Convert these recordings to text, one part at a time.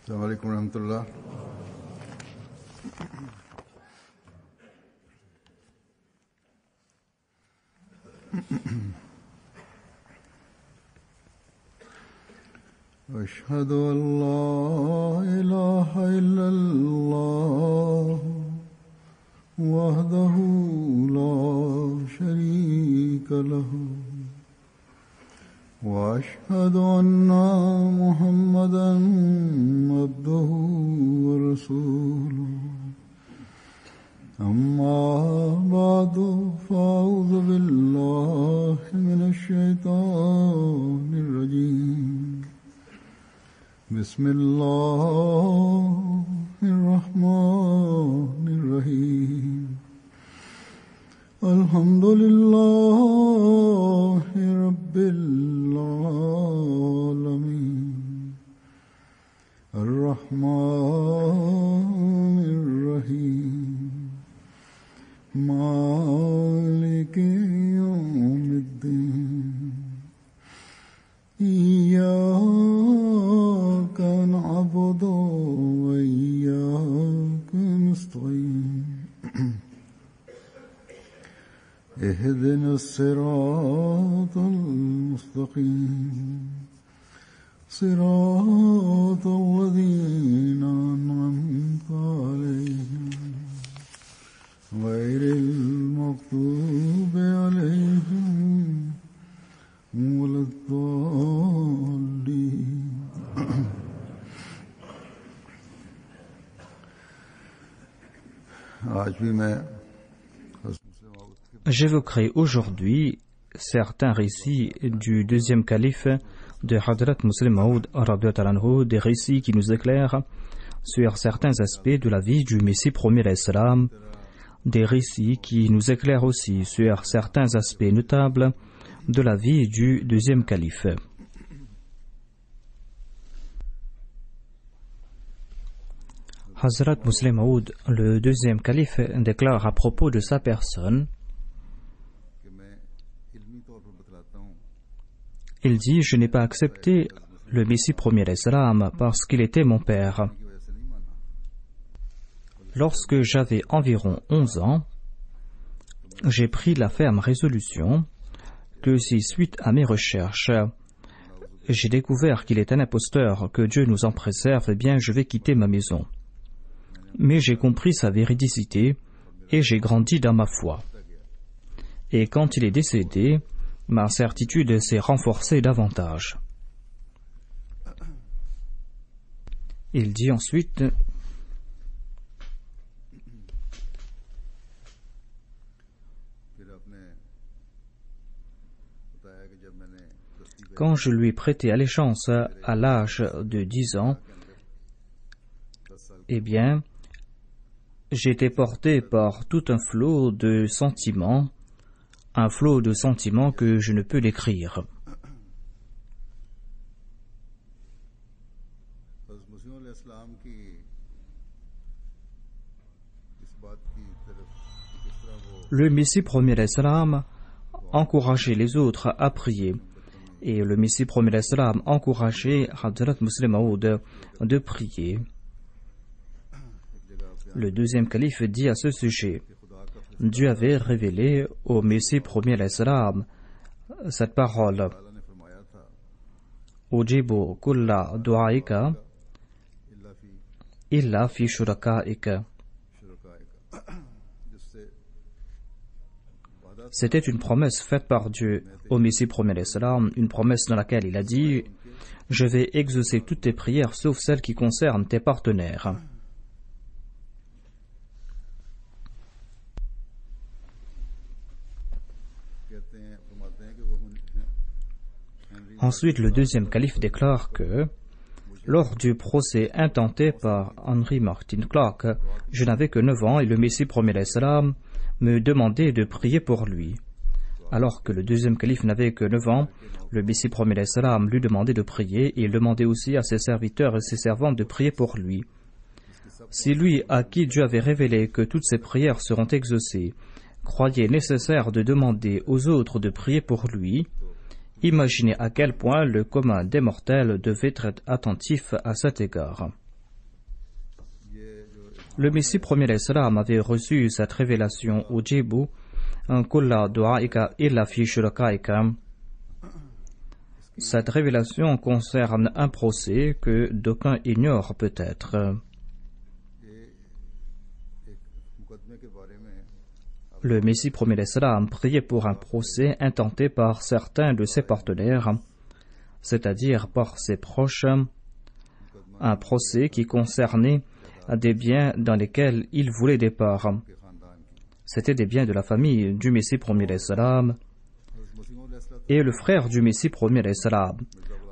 السلام عليكم ورحمة الله. أشهد أن لا إله إلا الله وحده لا شريك له وأشهد أن محمدا عبده ورسوله أما بعد فأعوذ بالله من الشيطان الرجيم بسم الله الرحمن الرحيم الحمد لله رب العالمين الرحمن الرحيم مالك يوم الدين إياك نعبد وإياك نستعين اهدنا الصراط المستقيم صراط الذين أنعمت عليهم غير المغضوب عليهم ولا الضالين. J'évoquerai aujourd'hui certains récits du deuxième calife de Hadrat Muslim Maud, des récits qui nous éclairent sur certains aspects de la vie du Messie premier l'Islam, des récits qui nous éclairent aussi sur certains aspects notables de la vie du deuxième calife. Hazrat Muslim Maud, le deuxième calife, déclare à propos de sa personne: il dit, je n'ai pas accepté le Messie premier l'Islam parce qu'il était mon père. Lorsque j'avais environ 11 ans, j'ai pris la ferme résolution que si, suite à mes recherches, j'ai découvert qu'il est un imposteur, que Dieu nous en préserve, eh bien je vais quitter ma maison. Mais j'ai compris sa véridicité et j'ai grandi dans ma foi. Et quand il est décédé, ma certitude s'est renforcée davantage. Il dit ensuite: quand je lui ai prêté allégeance à l'âge de 10 ans, eh bien, j'étais porté par tout un flot de sentiments, que je ne peux décrire. Le Messie premier l'Islam encourageait les autres à prier, et le Messie premier l'Islam encourageait Hadrat Muslim Maud de prier. Le deuxième calife dit à ce sujet: Dieu avait révélé au Messie premier l'Islam cette parole: Ujibu kulla du'aika illa fi shurakaika. C'était une promesse faite par Dieu au Messie premier l'Islam, une promesse dans laquelle il a dit: je vais exaucer toutes tes prières sauf celles qui concernent tes partenaires. Ensuite, le deuxième calife déclare que, lors du procès intenté par Henry Martin Clark, je n'avais que 9 ans et le Messie premier l'Islam me demandait de prier pour lui. Alors que le deuxième calife n'avait que 9 ans, le Messie premier l'Islam lui demandait de prier et il demandait aussi à ses serviteurs et ses servantes de prier pour lui. Si lui, à qui Dieu avait révélé que toutes ses prières seront exaucées, croyait nécessaire de demander aux autres de prier pour lui, imaginez à quel point le commun des mortels devait être attentif à cet égard. Le Messie premier l'Islam avait reçu cette révélation au Djibou, un kulla du'aika illa fi shurakaika. Cette révélation concerne un procès que d'aucuns ignorent peut-être. Le Messie premier l'Islam priait pour un procès intenté par certains de ses partenaires, c'est-à-dire par ses proches, un procès qui concernait des biens dans lesquels il voulait des parts. C'était des biens de la famille du Messie premier l'Islam, et le frère du Messie premier l'Islam,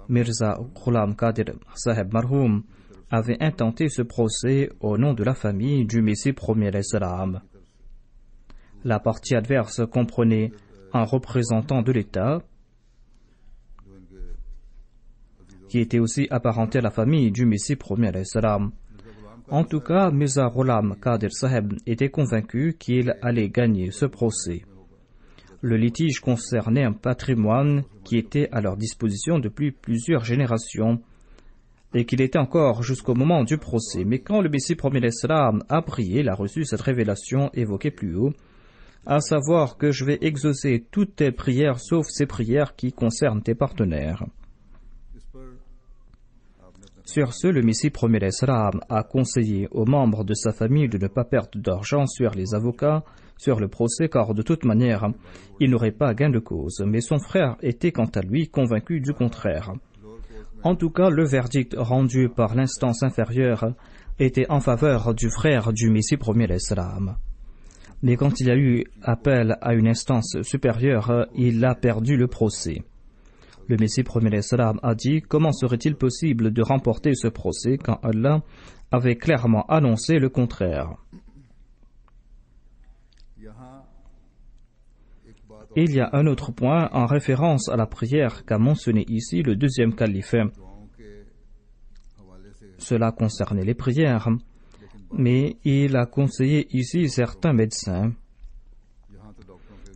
Mirza Ghulam Qadir Saheb Marhoum, avait intenté ce procès au nom de la famille du Messie premier l'Islam. La partie adverse comprenait un représentant de l'État, qui était aussi apparenté à la famille du Messie premier l'Islam. En tout cas, Mirza Ghulam Qadir Saheb était convaincu qu'il allait gagner ce procès. Le litige concernait un patrimoine qui était à leur disposition depuis plusieurs générations et qu'il était encore jusqu'au moment du procès. Mais quand le Messie premier l'Islam a prié, il a reçu cette révélation évoquée plus haut, à savoir que je vais exaucer toutes tes prières sauf ces prières qui concernent tes partenaires. Sur ce, le Messie premier l'Islam a conseillé aux membres de sa famille de ne pas perdre d'argent sur les avocats, sur le procès, car de toute manière, il n'aurait pas gain de cause. Mais son frère était quant à lui convaincu du contraire. En tout cas, le verdict rendu par l'instance inférieure était en faveur du frère du Messie premier l'Islam. Mais quand il y a eu appel à une instance supérieure, il a perdu le procès. Le Messie premier l'Islam a dit: comment serait-il possible de remporter ce procès quand Allah avait clairement annoncé le contraire? Et il y a un autre point en référence à la prière qu'a mentionné ici le deuxième calife. Cela concernait les prières, mais il a conseillé ici certains médecins.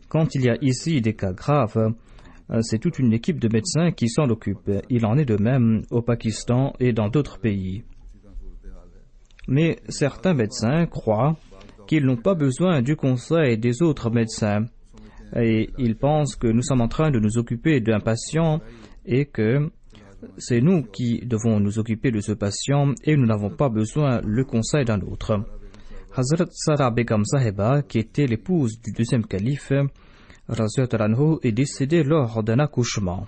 Quand il y a ici des cas graves, c'est toute une équipe de médecins qui s'en occupe. Il en est de même au Pakistan et dans d'autres pays. Mais certains médecins croient qu'ils n'ont pas besoin du conseil des autres médecins. Et ils pensent que nous sommes en train de nous occuper d'un patient et que c'est nous qui devons nous occuper de ce patient et nous n'avons pas besoin le conseil d'un autre. Hazrat Sara Begum Saheba, qui était l'épouse du deuxième calife, Raziyat al-Anhu, est décédée lors d'un accouchement.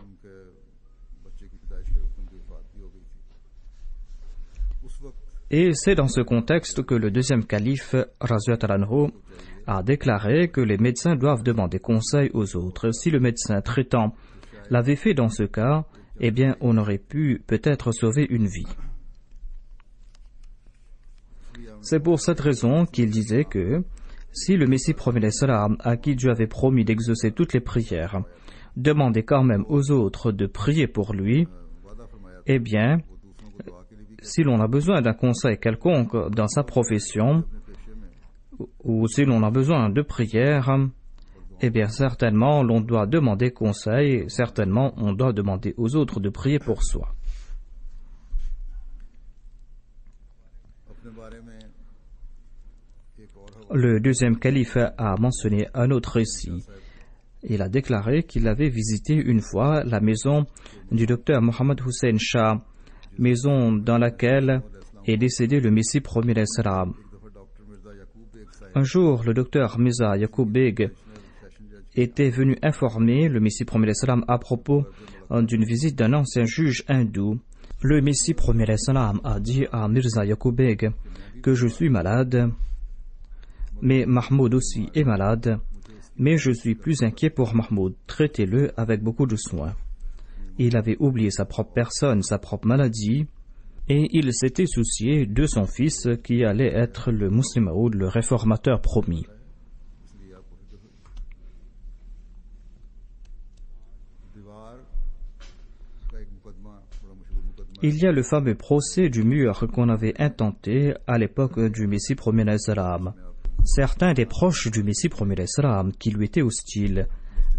Et c'est dans ce contexte que le deuxième calife, Raziyat al-Anhu, a déclaré que les médecins doivent demander conseil aux autres. Si le médecin traitant l'avait fait dans ce cas, eh bien on aurait pu peut-être sauver une vie. C'est pour cette raison qu'il disait que si le Messie premier l'Islam, à qui Dieu avait promis d'exaucer toutes les prières, demandait quand même aux autres de prier pour lui, eh bien, si l'on a besoin d'un conseil quelconque dans sa profession, ou si l'on a besoin de prière, eh bien certainement l'on doit demander conseil, certainement on doit demander aux autres de prier pour soi. Le deuxième calife a mentionné un autre récit. Il a déclaré qu'il avait visité une fois la maison du docteur Mohammed Hussein Shah, maison dans laquelle est décédé le Messie premier l'Islam. Un jour, le docteur Mirza Yaqub Beg était venu informer le Messie premier l'Islam à propos d'une visite d'un ancien juge hindou. Le Messie premier l'Islam a dit à Mirza Yaqub Beg que je suis malade, mais Mahmoud aussi est malade, mais je suis plus inquiet pour Mahmoud, traitez-le avec beaucoup de soin. Il avait oublié sa propre personne, sa propre maladie, et il s'était soucié de son fils qui allait être le Muslim Maud, le réformateur promis. Il y a le fameux procès du mur qu'on avait intenté à l'époque du Messie premier l'Islam. Certains des proches du Messie premier l'Islam qui lui étaient hostiles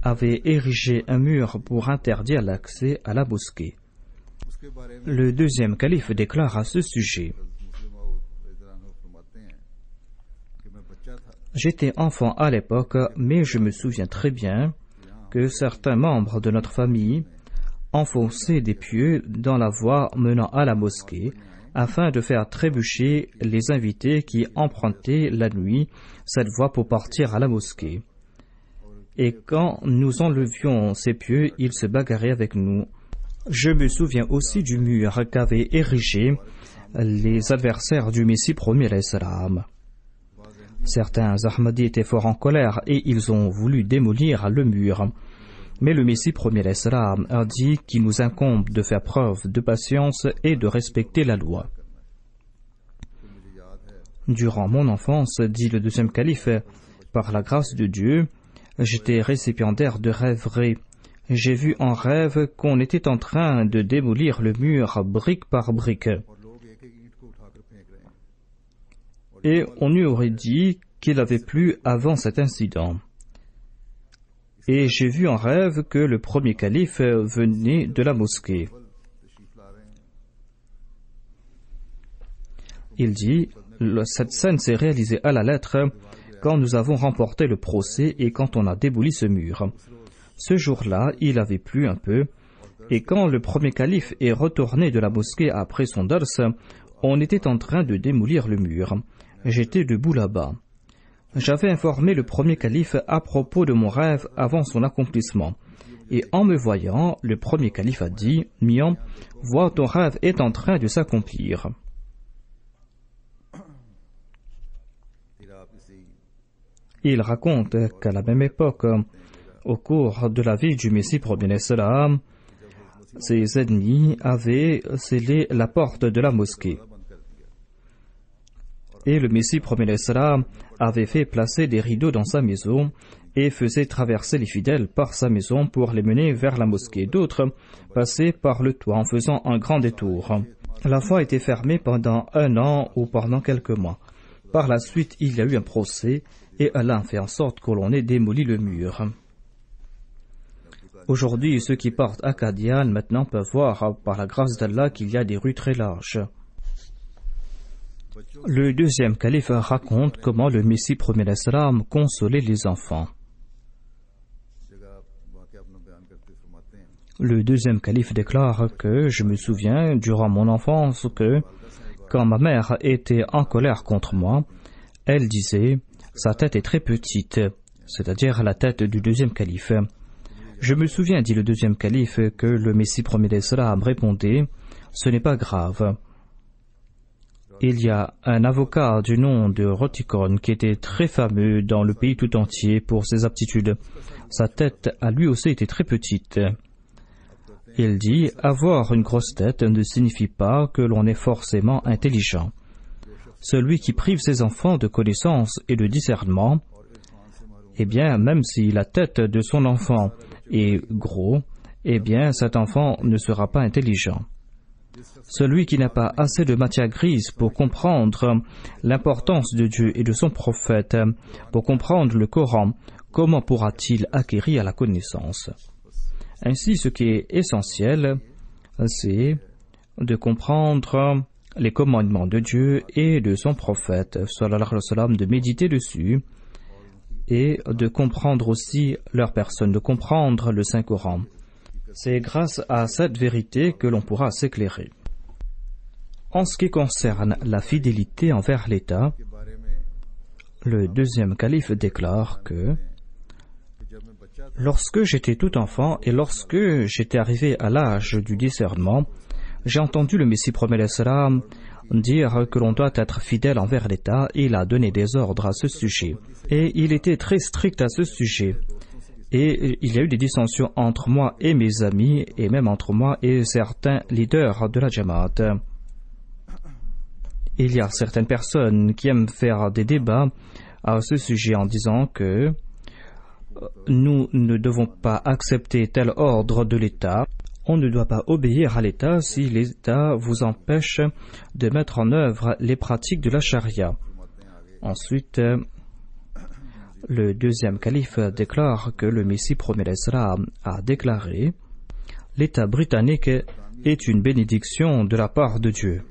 avaient érigé un mur pour interdire l'accès à la mosquée. Le deuxième calife déclare à ce sujet: J'étais enfant à l'époque, mais je me souviens très bien que certains membres de notre famille enfonçaient des pieux dans la voie menant à la mosquée afin de faire trébucher les invités qui empruntaient la nuit cette voie pour partir à la mosquée. Et quand nous enlevions ces pieux, ils se bagarraient avec nous. Je me souviens aussi du mur qu'avaient érigé les adversaires du Messie premier alayhi salam. Certains Ahmadis étaient fort en colère et ils ont voulu démolir le mur. Mais le Messie premier alayhi salam a dit qu'il nous incombe de faire preuve de patience et de respecter la loi. Durant mon enfance, dit le deuxième calife, par la grâce de Dieu, j'étais récipiendaire de rêveries. J'ai vu en rêve qu'on était en train de démolir le mur brique par brique. Et on lui aurait dit qu'il avait plu avant cet incident. Et j'ai vu en rêve que le premier calife venait de la mosquée. Il dit, cette scène s'est réalisée à la lettre quand nous avons remporté le procès et quand on a démoli ce mur. Ce jour-là, il avait plu un peu, et quand le premier calife est retourné de la mosquée après son dars, on était en train de démolir le mur. J'étais debout là-bas. J'avais informé le premier calife à propos de mon rêve avant son accomplissement. Et en me voyant, le premier calife a dit, « Mian, vois, ton rêve est en train de s'accomplir. » Il raconte qu'à la même époque, au cours de la vie du Messie premier salam, ses ennemis avaient scellé la porte de la mosquée. Et le Messie premier salam avait fait placer des rideaux dans sa maison et faisait traverser les fidèles par sa maison pour les mener vers la mosquée. D'autres passaient par le toit en faisant un grand détour. La voie était fermée pendant 1 an ou pendant quelques mois. Par la suite, il y a eu un procès et Allah a fait en sorte que l'on ait démoli le mur. Aujourd'hui, ceux qui partent à Qadian maintenant peuvent voir par la grâce d'Allah qu'il y a des rues très larges. Le deuxième calife raconte comment le Messie premier salam consolait les enfants. Le deuxième calife déclare que je me souviens durant mon enfance que quand ma mère était en colère contre moi, elle disait « sa tête est très petite », c'est-à-dire la tête du deuxième calife. Je me souviens, dit le deuxième calife, que le Messie premier salam répondait « ce n'est pas grave ». Il y a un avocat du nom de Rotikon qui était très fameux dans le pays tout entier pour ses aptitudes. Sa tête a lui aussi été très petite. Il dit, avoir une grosse tête ne signifie pas que l'on est forcément intelligent. Celui qui prive ses enfants de connaissance et de discernement, eh bien, même si la tête de son enfant est gros, eh bien, cet enfant ne sera pas intelligent. Celui qui n'a pas assez de matière grise pour comprendre l'importance de Dieu et de son prophète, pour comprendre le Coran, comment pourra-t-il acquérir la connaissance? Ainsi, ce qui est essentiel, c'est de comprendre les commandements de Dieu et de son prophète, sallallahu alayhi wa sallam, de méditer dessus et de comprendre aussi leur personne, de comprendre le Saint-Coran. C'est grâce à cette vérité que l'on pourra s'éclairer. En ce qui concerne la fidélité envers l'État, le deuxième calife déclare que lorsque j'étais tout enfant et lorsque j'étais arrivé à l'âge du discernement, j'ai entendu le Messie premier salam dire que l'on doit être fidèle envers l'État et il a donné des ordres à ce sujet. Et il était très strict à ce sujet. Et il y a eu des dissensions entre moi et mes amis, et même entre moi et certains leaders de la Jamaat. Il y a certaines personnes qui aiment faire des débats à ce sujet en disant que nous ne devons pas accepter tel ordre de l'État. On ne doit pas obéir à l'État si l'État vous empêche de mettre en œuvre les pratiques de la charia. Ensuite, le deuxième calife déclare que le Messie premier salam a déclaré « L'État britannique est une bénédiction de la part de Dieu ».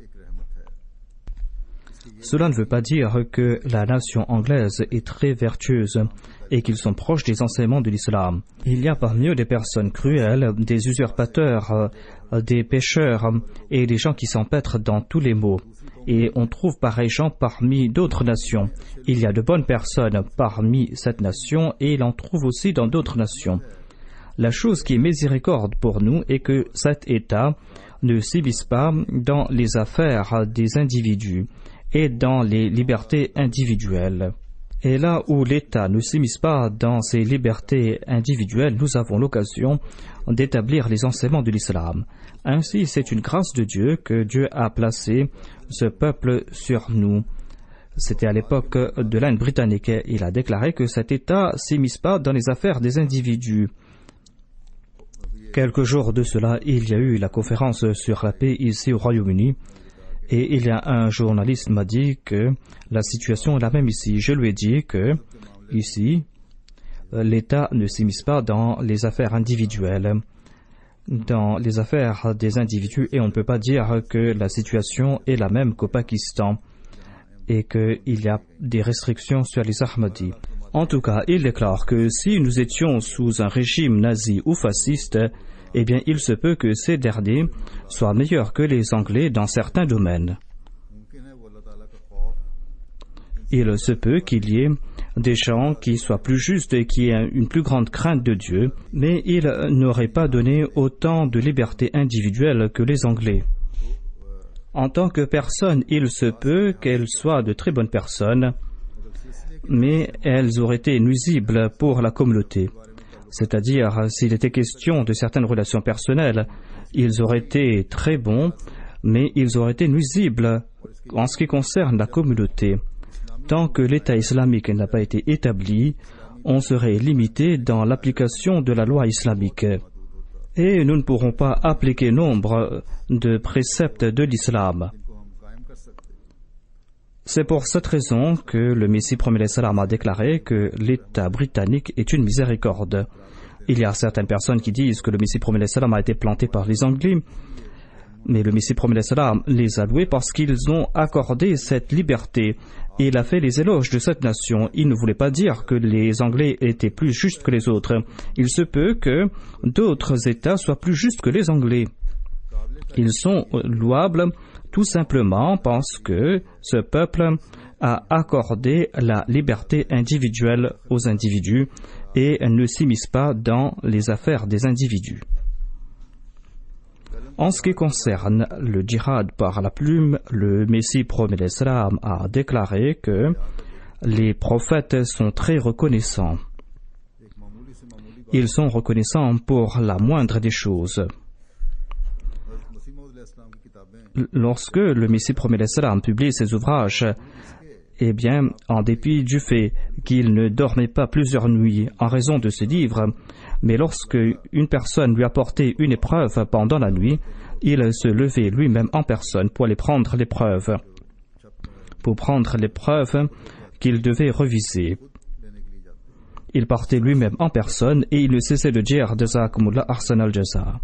Cela ne veut pas dire que la nation anglaise est très vertueuse et qu'ils sont proches des enseignements de l'islam. Il y a parmi eux des personnes cruelles, des usurpateurs, des pécheurs et des gens qui s'empêtrent dans tous les maux. Et on trouve pareils gens parmi d'autres nations. Il y a de bonnes personnes parmi cette nation et il en trouve aussi dans d'autres nations. La chose qui est miséricorde pour nous est que cet État ne s'immisce pas dans les affaires des individus et dans les libertés individuelles. Et là où l'État ne s'immisce pas dans ces libertés individuelles, nous avons l'occasion d'établir les enseignements de l'islam. Ainsi, c'est une grâce de Dieu que Dieu a placé ce peuple sur nous. C'était à l'époque de l'Inde britannique. Il a déclaré que cet État ne s'immisce pas dans les affaires des individus. Quelques jours de cela, il y a eu la conférence sur la paix ici au Royaume-Uni. Et il y a un journaliste qui m'a dit que la situation est la même ici. Je lui ai dit que, ici, l'État ne s'immisce pas dans les affaires individuelles, dans les affaires des individus, et on ne peut pas dire que la situation est la même qu'au Pakistan et qu'il y a des restrictions sur les Ahmadis. En tout cas, il déclare que si nous étions sous un régime nazi ou fasciste, eh bien, il se peut que ces derniers soient meilleurs que les Anglais dans certains domaines. Il se peut qu'il y ait des gens qui soient plus justes et qui aient une plus grande crainte de Dieu, mais ils n'auraient pas donné autant de liberté individuelle que les Anglais. En tant que personne, il se peut qu'elles soient de très bonnes personnes, mais elles auraient été nuisibles pour la communauté. C'est-à-dire, s'il était question de certaines relations personnelles, ils auraient été très bons, mais ils auraient été nuisibles en ce qui concerne la communauté. Tant que l'État islamique n'a pas été établi, on serait limité dans l'application de la loi islamique. Et nous ne pourrons pas appliquer nombre de préceptes de l'islam. C'est pour cette raison que le Messie promet l'islam a déclaré que l'État britannique est une miséricorde. Il y a certaines personnes qui disent que le Messie promet l'islam a été planté par les Anglais, mais le Messie promet l'islam les a loués parce qu'ils ont accordé cette liberté et il a fait les éloges de cette nation. Il ne voulait pas dire que les Anglais étaient plus justes que les autres. Il se peut que d'autres États soient plus justes que les Anglais. Ils sont louables tout simplement parce que ce peuple a accordé la liberté individuelle aux individus et ne s'immisce pas dans les affaires des individus. En ce qui concerne le djihad par la plume, le Messie promet l'islam a déclaré que les prophètes sont très reconnaissants. Ils sont reconnaissants pour la moindre des choses. Lorsque le Messie promet l'islam publie ses ouvrages, eh bien, en dépit du fait qu'il ne dormait pas plusieurs nuits en raison de ses livres, mais lorsque une personne lui apportait une épreuve pendant la nuit, il se levait lui-même en personne pour aller prendre l'épreuve, qu'il devait reviser. Il partait lui-même en personne et il ne cessait de dire « Jazakumullah ahsan al-jaza ».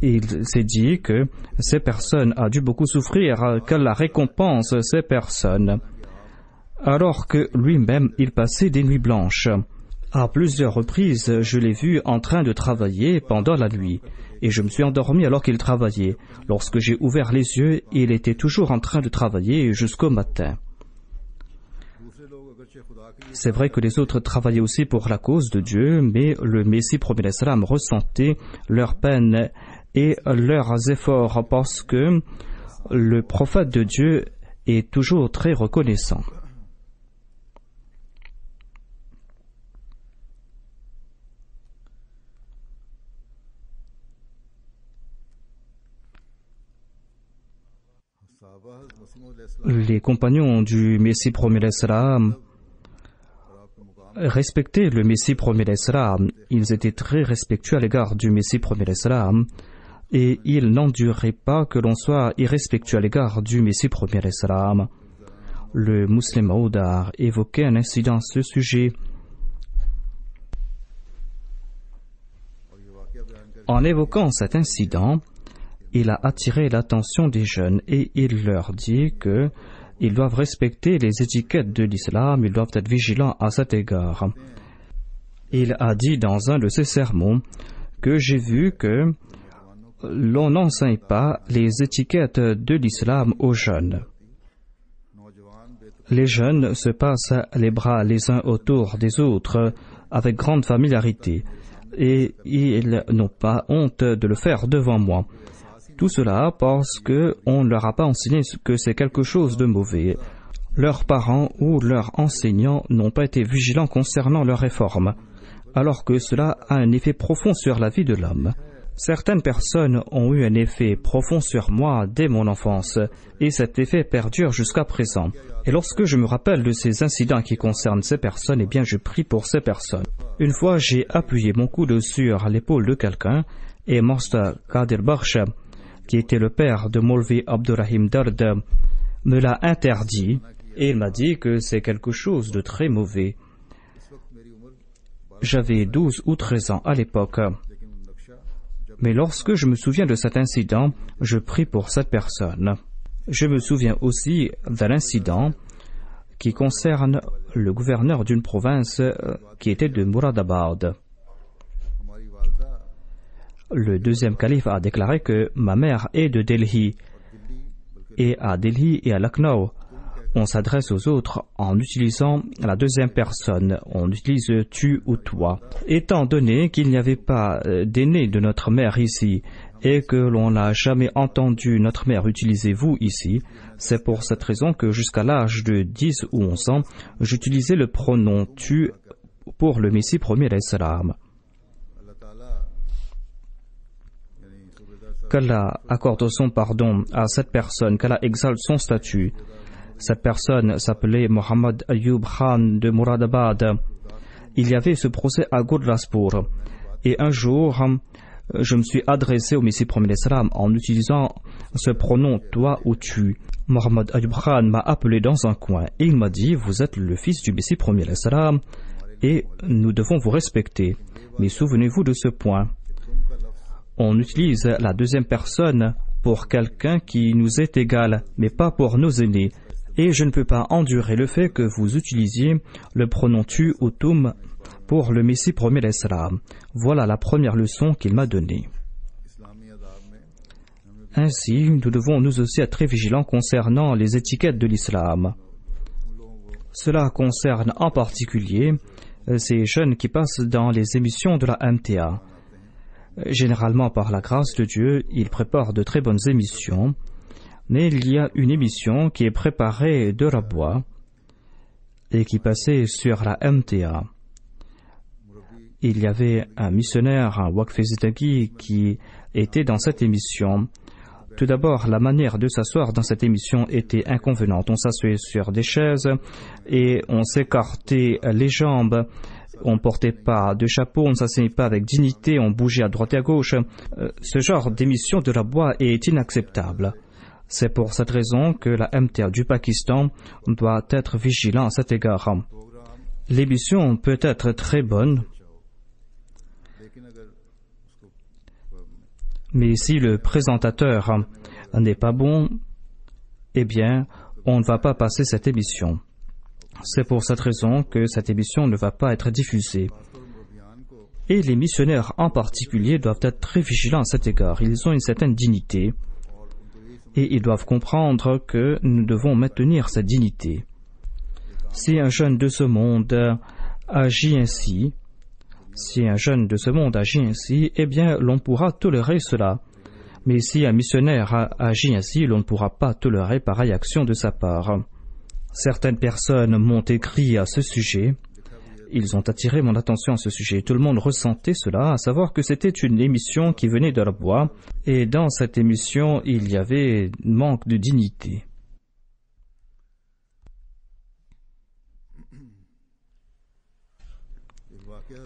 Il s'est dit que ces personnes ont dû beaucoup souffrir, qu'Allah récompense ces personnes, alors que lui-même il passait des nuits blanches. À plusieurs reprises, je l'ai vu en train de travailler pendant la nuit, et je me suis endormi alors qu'il travaillait. Lorsque j'ai ouvert les yeux, il était toujours en train de travailler jusqu'au matin. C'est vrai que les autres travaillaient aussi pour la cause de Dieu, mais le Messie promet l'islam ressentait leur peine et leurs efforts parce que le prophète de Dieu est toujours très reconnaissant. Les compagnons du Messie promet l'islam respectaient le Messie promet l'islam. Ils étaient très respectueux à l'égard du Messie promet l'islam et ils n'enduraient pas que l'on soit irrespectueux à l'égard du Messie promet l'islam. Le Muslim Maud a évoqué un incident à ce sujet. En évoquant cet incident, il a attiré l'attention des jeunes et il leur dit que ils doivent respecter les étiquettes de l'islam, ils doivent être vigilants à cet égard. Il a dit dans un de ses sermons que j'ai vu que l'on n'enseigne pas les étiquettes de l'islam aux jeunes. Les jeunes se passent les bras les uns autour des autres avec grande familiarité et ils n'ont pas honte de le faire devant moi. Tout cela parce qu'on ne leur a pas enseigné que c'est quelque chose de mauvais. Leurs parents ou leurs enseignants n'ont pas été vigilants concernant leur réforme, alors que cela a un effet profond sur la vie de l'homme. Certaines personnes ont eu un effet profond sur moi dès mon enfance, et cet effet perdure jusqu'à présent. Et lorsque je me rappelle de ces incidents qui concernent ces personnes, eh bien je prie pour ces personnes. Une fois, j'ai appuyé mon coude sur l'épaule de quelqu'un, et Master Qadir Bakhsh, qui était le père de Maulvi Abdurrahim Dard, me l'a interdit, et il m'a dit que c'est quelque chose de très mauvais. J'avais 12 ou 13 ans à l'époque. Mais lorsque je me souviens de cet incident, je prie pour cette personne. Je me souviens aussi d'un incident qui concerne le gouverneur d'une province qui était de Muradabad. Le deuxième calife a déclaré que ma mère est de Delhi. Et à Delhi et à Lucknow, on s'adresse aux autres en utilisant la deuxième personne. On utilise tu ou toi. Étant donné qu'il n'y avait pas d'aîné de notre mère ici et que l'on n'a jamais entendu notre mère utiliser vous ici, c'est pour cette raison que jusqu'à l'âge de 10 ou 11 ans, j'utilisais le pronom tu pour le Messie premier alayhi salam. Qu'Allah accorde son pardon à cette personne, qu'Allah exalte son statut. Cette personne s'appelait Mohammad Ayoub Khan de Muradabad. Il y avait ce procès à Gurdaspur. Et un jour, je me suis adressé au Messie premier salam en utilisant ce pronom toi ou tu. Mohammad Ayoub Khan m'a appelé dans un coin et il m'a dit: vous êtes le fils du Messie premier salam et nous devons vous respecter. Mais souvenez-vous de ce point. On utilise la deuxième personne pour quelqu'un qui nous est égal, mais pas pour nos aînés. Et je ne peux pas endurer le fait que vous utilisiez le pronom tu ou tum pour le Messie premier salam. Voilà la première leçon qu'il m'a donnée. Ainsi, nous devons nous aussi être très vigilants concernant les étiquettes de l'islam. Cela concerne en particulier ces jeunes qui passent dans les émissions de la MTA. Généralement, par la grâce de Dieu, ils préparent de très bonnes émissions. Mais il y a une émission qui est préparée de Rabwa et qui passait sur la MTA. Il y avait un missionnaire, un Waqf-e-Zindagi, qui était dans cette émission. Tout d'abord, la manière de s'asseoir dans cette émission était inconvenante. On s'assoyait sur des chaises et on s'écartait les jambes. On ne portait pas de chapeau, on ne s'asseyait pas avec dignité, on bougeait à droite et à gauche. Ce genre d'émission de Rabwa est inacceptable. C'est pour cette raison que la MTA du Pakistan doit être vigilant à cet égard. L'émission peut être très bonne, mais si le présentateur n'est pas bon, eh bien, on ne va pas passer cette émission. C'est pour cette raison que cette émission ne va pas être diffusée. Et les missionnaires en particulier doivent être très vigilants à cet égard. Ils ont une certaine dignité. Et ils doivent comprendre que nous devons maintenir cette dignité. Si un jeune de ce monde agit ainsi, eh bien, l'on pourra tolérer cela. Mais si un missionnaire agit ainsi, l'on ne pourra pas tolérer pareille action de sa part. Certaines personnes m'ont écrit à ce sujet. Ils ont attiré mon attention à ce sujet. Tout le monde ressentait cela, à savoir que c'était une émission qui venait de Rabwa, et dans cette émission, il y avait manque de dignité.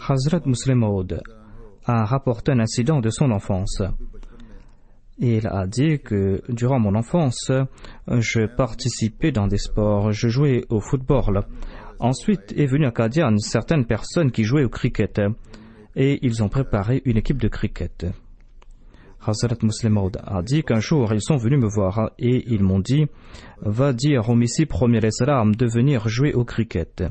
Hazrat Muslim Maud a rapporté un incident de son enfance. Il a dit que durant mon enfance, je participais dans des sports, je jouais au football. Ensuite est venu à Qadian certaines personnes qui jouaient au cricket et ils ont préparé une équipe de cricket. Hazrat Muslim Maud a dit qu'un jour ils sont venus me voir et ils m'ont dit « Va dire au Messie premier salam de venir jouer au cricket ».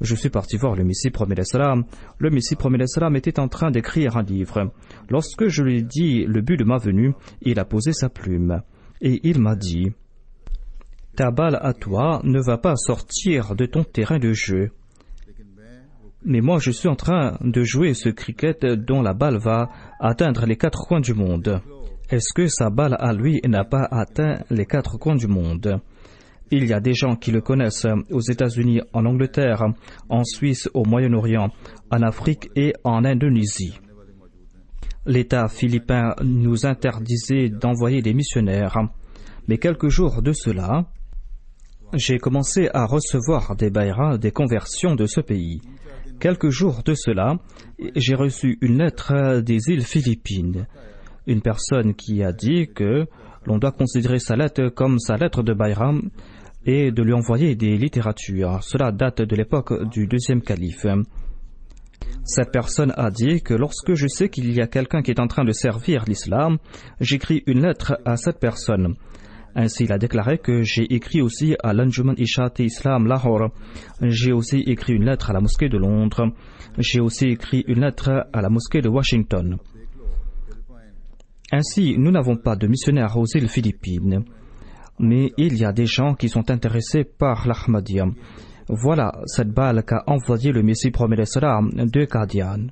Je suis parti voir le Messie premier salam. Le Messie premier salam était en train d'écrire un livre. Lorsque je lui ai dit le but de ma venue, il a posé sa plume et il m'a dit « Ta balle à toi ne va pas sortir de ton terrain de jeu. Mais moi je suis en train de jouer ce cricket dont la balle va atteindre les 4 coins du monde. Est-ce que sa balle à lui n'a pas atteint les 4 coins du monde? Il y a des gens qui le connaissent aux États-Unis, en Angleterre, en Suisse, au Moyen-Orient, en Afrique et en Indonésie. L'État philippin nous interdisait d'envoyer des missionnaires. Mais quelques jours de cela, j'ai commencé à recevoir des bayras, des conversions de ce pays. Quelques jours de cela, j'ai reçu une lettre des îles Philippines. Une personne qui a dit que l'on doit considérer sa lettre comme sa lettre de Bayram et de lui envoyer des littératures. Cela date de l'époque du deuxième calife. Cette personne a dit que lorsque je sais qu'il y a quelqu'un qui est en train de servir l'islam, j'écris une lettre à cette personne. Ainsi, il a déclaré que j'ai écrit aussi à l'Anjuman Ishat Islam Lahore. J'ai aussi écrit une lettre à la mosquée de Londres. J'ai aussi écrit une lettre à la mosquée de Washington. Ainsi, nous n'avons pas de missionnaires aux îles Philippines. Mais il y a des gens qui sont intéressés par l'Ahmadiyya. Voilà cette balle qu'a envoyé le Messie premier salam de Qadian.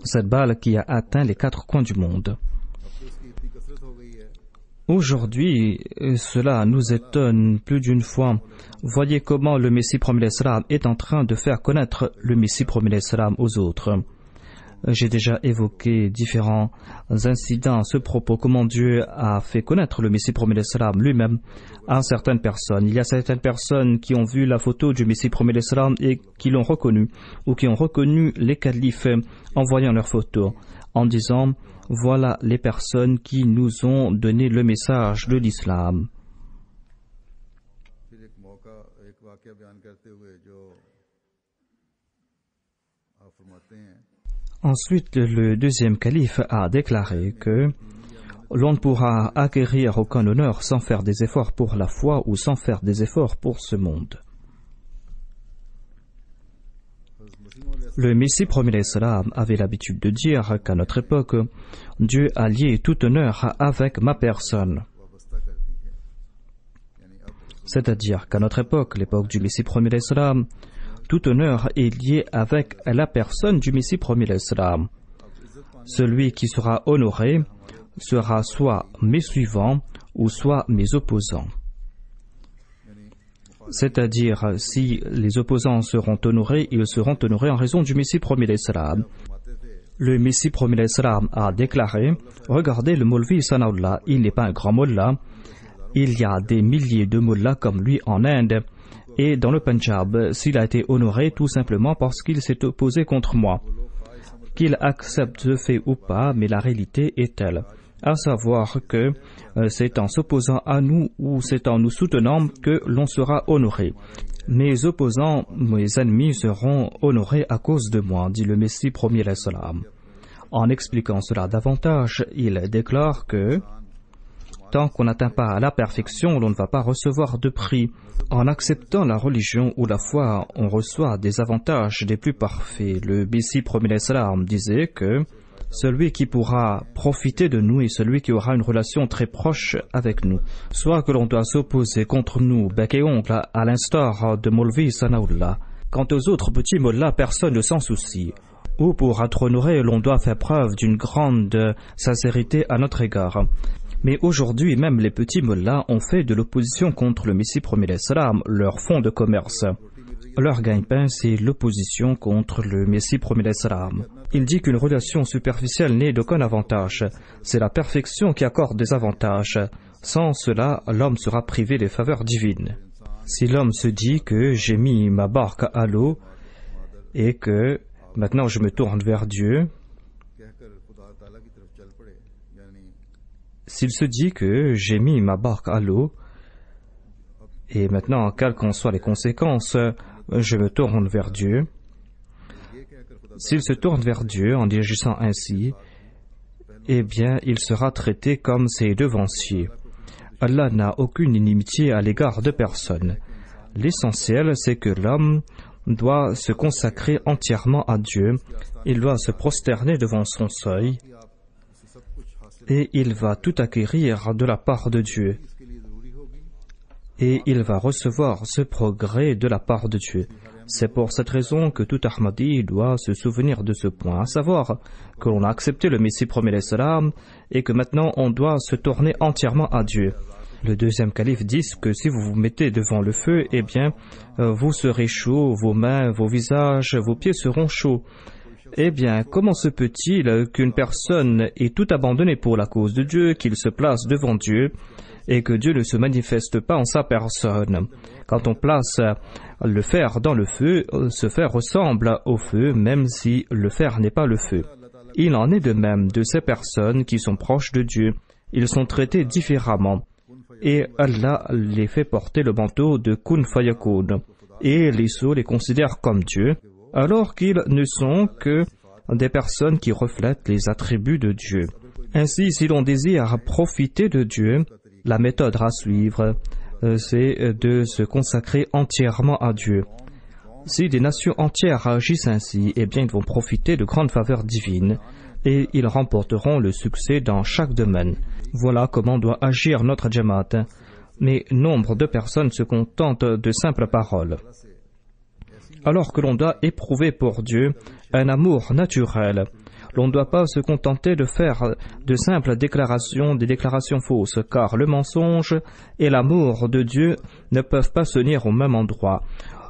Cette balle qui a atteint les 4 coins du monde. Aujourd'hui, cela nous étonne plus d'une fois. Voyez comment le Messie premier salam est en train de faire connaître le Messie premier salam aux autres. J'ai déjà évoqué différents incidents à ce propos, comment Dieu a fait connaître le Messie premier salam lui-même à certaines personnes. Il y a certaines personnes qui ont vu la photo du Messie premier salam et qui l'ont reconnu, ou qui ont reconnu les califes en voyant leur photo, en disant « Voilà les personnes qui nous ont donné le message de l'islam ». Ensuite, le deuxième calife a déclaré que l'on ne pourra acquérir aucun honneur sans faire des efforts pour la foi ou sans faire des efforts pour ce monde. Le Messie premier salam avait l'habitude de dire qu'à notre époque, Dieu a lié tout honneur avec ma personne. C'est-à-dire qu'à notre époque, l'époque du Messie premier salam, tout honneur est lié avec la personne du Messie premier salam. Celui qui sera honoré sera soit mes suivants ou soit mes opposants. C'est-à-dire, si les opposants seront honorés, ils seront honorés en raison du Messie premier salam. Le Messie premier salam a déclaré « Regardez le Maulvi Sanaullah, il n'est pas un grand mollah. Il y a des milliers de mollahs comme lui en Inde. Et dans le Punjab, s'il a été honoré tout simplement parce qu'il s'est opposé contre moi. Qu'il accepte ce fait ou pas, mais la réalité est telle. À savoir que c'est en s'opposant à nous ou c'est en nous soutenant que l'on sera honoré. Mes opposants, mes ennemis seront honorés à cause de moi, dit le Messie premier salam. En expliquant cela davantage, il déclare que tant qu'on n'atteint pas à la perfection, l'on ne va pas recevoir de prix. En acceptant la religion ou la foi, on reçoit des avantages des plus parfaits. Le Messie premier salam disait que celui qui pourra profiter de nous est celui qui aura une relation très proche avec nous. Soit que l'on doit s'opposer contre nous, bec et ongle, à l'instar de Maulvi Sanaullah. Quant aux autres petits mollahs, personne ne s'en soucie. Ou pour être honoré, l'on doit faire preuve d'une grande sincérité à notre égard. Mais aujourd'hui, même les petits mollahs ont fait de l'opposition contre le Messie premier salam leur fonds de commerce. Leur gagne-pain, c'est l'opposition contre le Messie premier salam. Il dit qu'une relation superficielle n'est d'aucun avantage. C'est la perfection qui accorde des avantages. Sans cela, l'homme sera privé des faveurs divines. Si l'homme se dit que j'ai mis ma barque à l'eau et que maintenant je me tourne vers Dieu, s'il se dit que j'ai mis ma barque à l'eau, et maintenant, quelles qu'en soient les conséquences, je me tourne vers Dieu, s'il se tourne vers Dieu en agissant ainsi, eh bien, il sera traité comme ses devanciers. Allah n'a aucune inimitié à l'égard de personne. L'essentiel, c'est que l'homme doit se consacrer entièrement à Dieu, il doit se prosterner devant son seuil, et il va tout acquérir de la part de Dieu. Et il va recevoir ce progrès de la part de Dieu. C'est pour cette raison que tout Ahmadi doit se souvenir de ce point, à savoir que l'on a accepté le Messie premier l'Islam et que maintenant on doit se tourner entièrement à Dieu. Le deuxième calife dit que si vous vous mettez devant le feu, eh bien, vous serez chaud, vos mains, vos visages, vos pieds seront chauds. Eh bien, comment se peut-il qu'une personne ait tout abandonné pour la cause de Dieu, qu'il se place devant Dieu et que Dieu ne se manifeste pas en sa personne? Quand on place le fer dans le feu, ce fer ressemble au feu, même si le fer n'est pas le feu. Il en est de même de ces personnes qui sont proches de Dieu. Ils sont traités différemment. Et Allah les fait porter le manteau de Kun Fayakun. Et les sots les considèrent comme Dieu, alors qu'ils ne sont que des personnes qui reflètent les attributs de Dieu. Ainsi, si l'on désire profiter de Dieu, la méthode à suivre, c'est de se consacrer entièrement à Dieu. Si des nations entières agissent ainsi, eh bien ils vont profiter de grandes faveurs divines et ils remporteront le succès dans chaque domaine. Voilà comment doit agir notre Jamaat. Mais nombre de personnes se contentent de simples paroles. Alors que l'on doit éprouver pour Dieu un amour naturel, l'on ne doit pas se contenter de faire de simples déclarations, des déclarations fausses, car le mensonge et l'amour de Dieu ne peuvent pas se tenir au même endroit.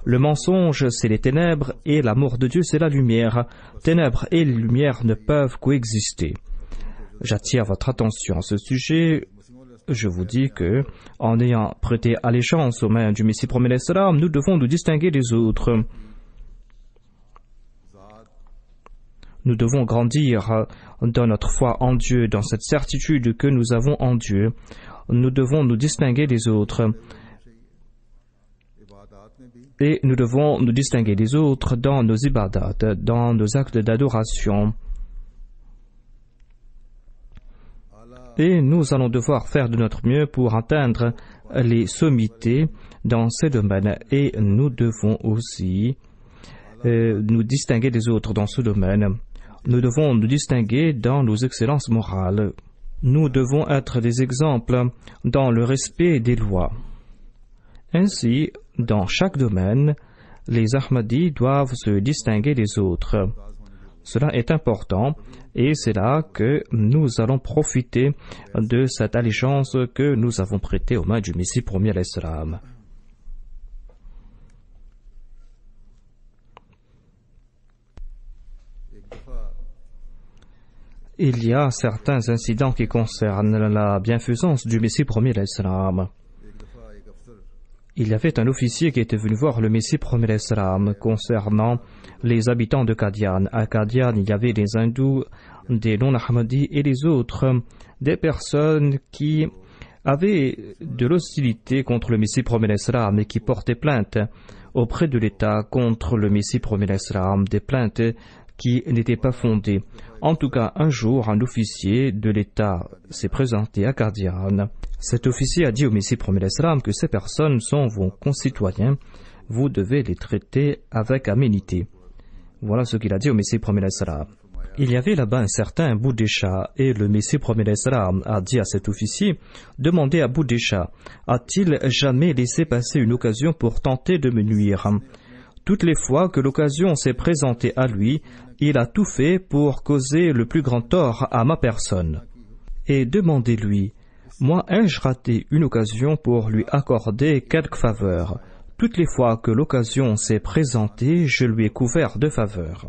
Le mensonge, c'est les ténèbres, et l'amour de Dieu, c'est la lumière. Ténèbres et lumière ne peuvent coexister. J'attire votre attention à ce sujet. Je vous dis que, en ayant prêté allégeance aux mains du Messie premier l'Islam, nous devons nous distinguer des autres. Nous devons grandir dans notre foi en Dieu, dans cette certitude que nous avons en Dieu. Nous devons nous distinguer des autres. Et nous devons nous distinguer des autres dans nos ibadats, dans nos actes d'adoration. Et nous allons devoir faire de notre mieux pour atteindre les sommités dans ces domaines. Et nous devons aussi nous distinguer des autres dans ce domaine. Nous devons nous distinguer dans nos excellences morales. Nous devons être des exemples dans le respect des lois. Ainsi, dans chaque domaine, les Ahmadis doivent se distinguer des autres. Cela est important et c'est là que nous allons profiter de cette allégeance que nous avons prêtée aux mains du Messie premier l'Islam. Il y a certains incidents qui concernent la bienfaisance du Messie premier l'Islam. Il y avait un officier qui était venu voir le Messie premier l'Islam concernant les habitants de Qadian. À Qadian, il y avait des hindous, des non-ahmadis et les autres, des personnes qui avaient de l'hostilité contre le Messie premier l'Islam et qui portaient plainte auprès de l'État contre le Messie premier l'Islam, des plaintes qui n'étaient pas fondées. En tout cas, un jour, un officier de l'État s'est présenté à Qadian. Cet officier a dit au Messie premier l'Islam que ces personnes sont vos concitoyens, vous devez les traiter avec aménité. Voilà ce qu'il a dit au Messie premier l'Islam. Il y avait là-bas un certain Boudécha, et le Messie premier l'Islam a dit à cet officier, demandez à Boudécha, a-t-il jamais laissé passer une occasion pour tenter de me nuire? Toutes les fois que l'occasion s'est présentée à lui, il a tout fait pour causer le plus grand tort à ma personne. Et demandez-lui, moi ai-je raté une occasion pour lui accorder quelque faveur? Toutes les fois que l'occasion s'est présentée, je lui ai couvert de faveurs.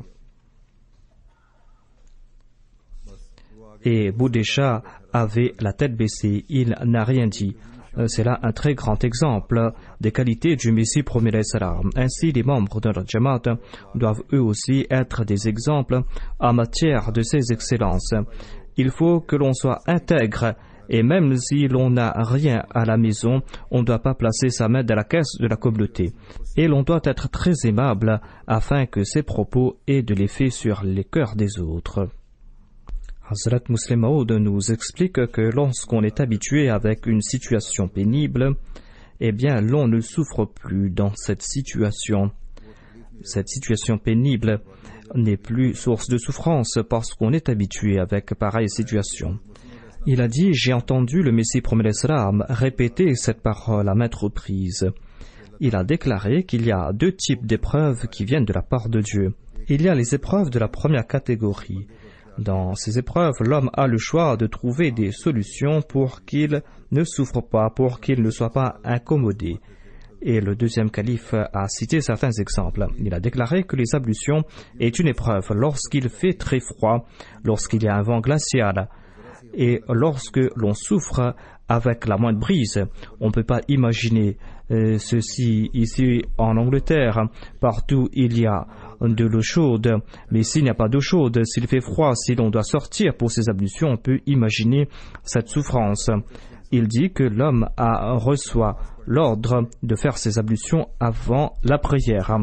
Et Boudécha avait la tête baissée, il n'a rien dit. C'est là un très grand exemple des qualités du Messie premier l'Islam. Ainsi, les membres de notre Jamaat doivent eux aussi être des exemples en matière de ces excellences. Il faut que l'on soit intègre et même si l'on n'a rien à la maison, on ne doit pas placer sa main dans la caisse de la communauté. Et l'on doit être très aimable afin que ses propos aient de l'effet sur les cœurs des autres. Hazrat Muslim Maud nous explique que lorsqu'on est habitué avec une situation pénible, eh bien l'on ne souffre plus dans cette situation. Cette situation pénible n'est plus source de souffrance parce qu'on est habitué avec pareille situation. Il a dit, j'ai entendu le Messie promet l'Islam répéter cette parole à maintes reprises. Il a déclaré qu'il y a deux types d'épreuves qui viennent de la part de Dieu. Il y a les épreuves de la première catégorie. Dans ces épreuves, l'homme a le choix de trouver des solutions pour qu'il ne souffre pas, pour qu'il ne soit pas incommodé. Et le deuxième calife a cité certains exemples. Il a déclaré que les ablutions est une épreuve lorsqu'il fait très froid, lorsqu'il y a un vent glacial et lorsque l'on souffre avec la moindre brise. On ne peut pas imaginer ceci ici en Angleterre. Partout il y a de l'eau chaude, mais s'il n'y a pas d'eau chaude, s'il fait froid, si l'on doit sortir pour ces ablutions, on peut imaginer cette souffrance. Il dit que l'homme reçoit l'ordre de faire ses ablutions avant la prière.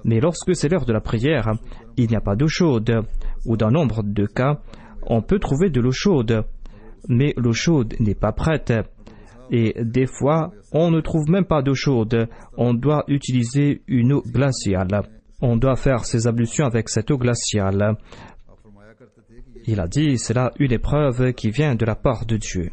Mais lorsque c'est l'heure de la prière, il n'y a pas d'eau chaude, ou dans nombre de cas, on peut trouver de l'eau chaude, mais l'eau chaude n'est pas prête. Et des fois, on ne trouve même pas d'eau chaude, on doit utiliser une eau glaciale. On doit faire ses ablutions avec cette eau glaciale. Il a dit, c'est là une épreuve qui vient de la part de Dieu.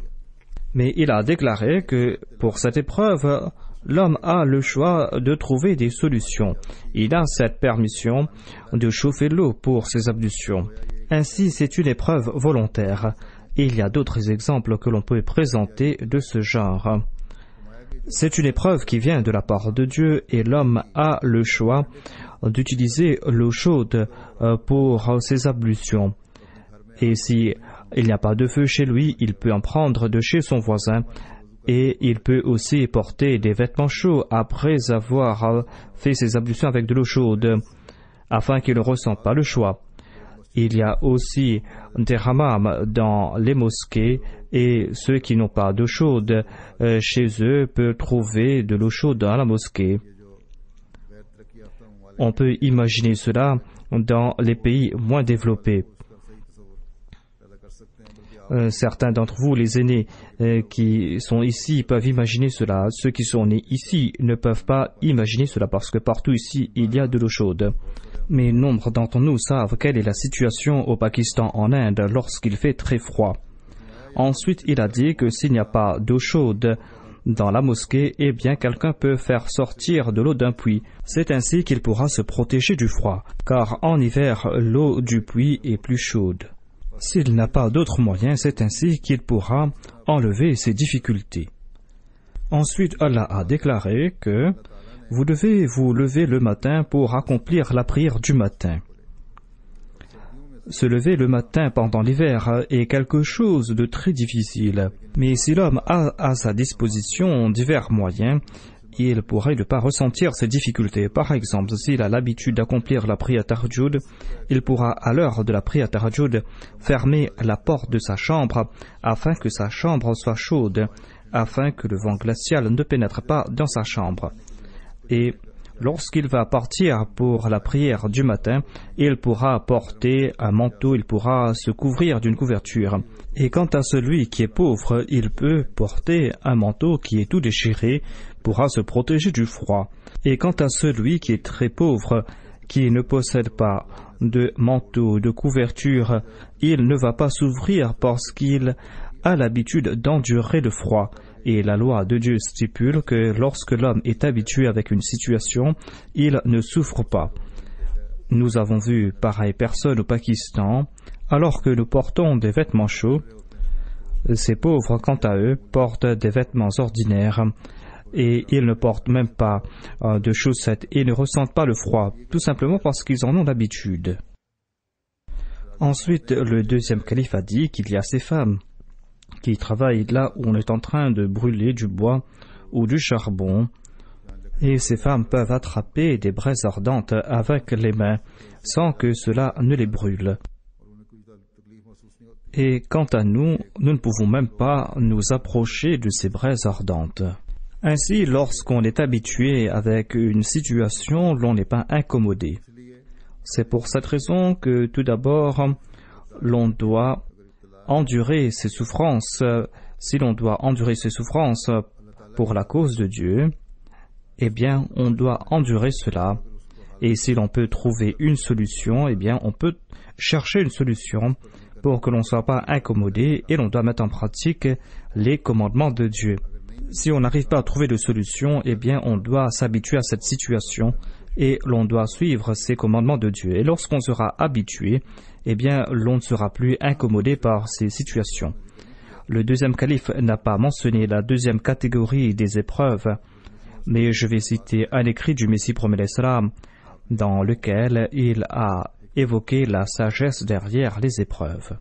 Mais il a déclaré que pour cette épreuve, l'homme a le choix de trouver des solutions. Il a cette permission de chauffer l'eau pour ses ablutions. Ainsi, c'est une épreuve volontaire. Et il y a d'autres exemples que l'on peut présenter de ce genre. C'est une épreuve qui vient de la part de Dieu et l'homme a le choix d'utiliser l'eau chaude pour ses ablutions. Et si il n'y a pas de feu chez lui, il peut en prendre de chez son voisin et il peut aussi porter des vêtements chauds après avoir fait ses ablutions avec de l'eau chaude afin qu'il ne ressente pas le choix. Il y a aussi des hammams dans les mosquées et ceux qui n'ont pas d'eau chaude chez eux peuvent trouver de l'eau chaude dans la mosquée. On peut imaginer cela dans les pays moins développés. Certains d'entre vous, les aînés qui sont ici, peuvent imaginer cela. Ceux qui sont nés ici ne peuvent pas imaginer cela parce que partout ici, il y a de l'eau chaude. Mais nombre d'entre nous savent quelle est la situation au Pakistan, en Inde, lorsqu'il fait très froid. Ensuite, il a dit que s'il n'y a pas d'eau chaude dans la mosquée, eh bien quelqu'un peut faire sortir de l'eau d'un puits. C'est ainsi qu'il pourra se protéger du froid, car en hiver, l'eau du puits est plus chaude. S'il n'a pas d'autre moyen, c'est ainsi qu'il pourra enlever ses difficultés. Ensuite, Allah a déclaré que vous devez vous lever le matin pour accomplir la prière du matin. Se lever le matin pendant l'hiver est quelque chose de très difficile. Mais si l'homme a à sa disposition divers moyens, il pourrait ne pas ressentir ces difficultés. Par exemple, s'il a l'habitude d'accomplir la prière tahajjud, il pourra à l'heure de la prière tahajjud fermer la porte de sa chambre afin que sa chambre soit chaude, afin que le vent glacial ne pénètre pas dans sa chambre. Et lorsqu'il va partir pour la prière du matin, il pourra porter un manteau, il pourra se couvrir d'une couverture. Et quant à celui qui est pauvre, il peut porter un manteau qui est tout déchiré, pourra se protéger du froid. Et quant à celui qui est très pauvre, qui ne possède pas de manteau, de couverture, il ne va pas s'ouvrir parce qu'il a l'habitude d'endurer le froid. Et la loi de Dieu stipule que lorsque l'homme est habitué avec une situation, il ne souffre pas. Nous avons vu pareille personne au Pakistan, alors que nous portons des vêtements chauds. Ces pauvres, quant à eux, portent des vêtements ordinaires et ils ne portent même pas de chaussettes et ne ressentent pas le froid, tout simplement parce qu'ils en ont l'habitude. Ensuite, le deuxième calife a dit qu'il y a ces femmes qui travaillent là où on est en train de brûler du bois ou du charbon, et ces femmes peuvent attraper des braises ardentes avec les mains sans que cela ne les brûle. Et quant à nous, nous ne pouvons même pas nous approcher de ces braises ardentes. Ainsi, lorsqu'on est habitué avec une situation, l'on n'est pas incommodé. C'est pour cette raison que tout d'abord, l'on doit endurer ces souffrances, si l'on doit endurer ces souffrances pour la cause de Dieu, eh bien, on doit endurer cela. Et si l'on peut trouver une solution, eh bien, on peut chercher une solution pour que l'on ne soit pas incommodé et l'on doit mettre en pratique les commandements de Dieu. Si on n'arrive pas à trouver de solution, eh bien, on doit s'habituer à cette situation et l'on doit suivre ces commandements de Dieu. Et lorsqu'on sera habitué, eh bien, l'on ne sera plus incommodé par ces situations. Le deuxième calife n'a pas mentionné la deuxième catégorie des épreuves, mais je vais citer un écrit du Messie promet l'Islam dans lequel il a évoqué la sagesse derrière les épreuves.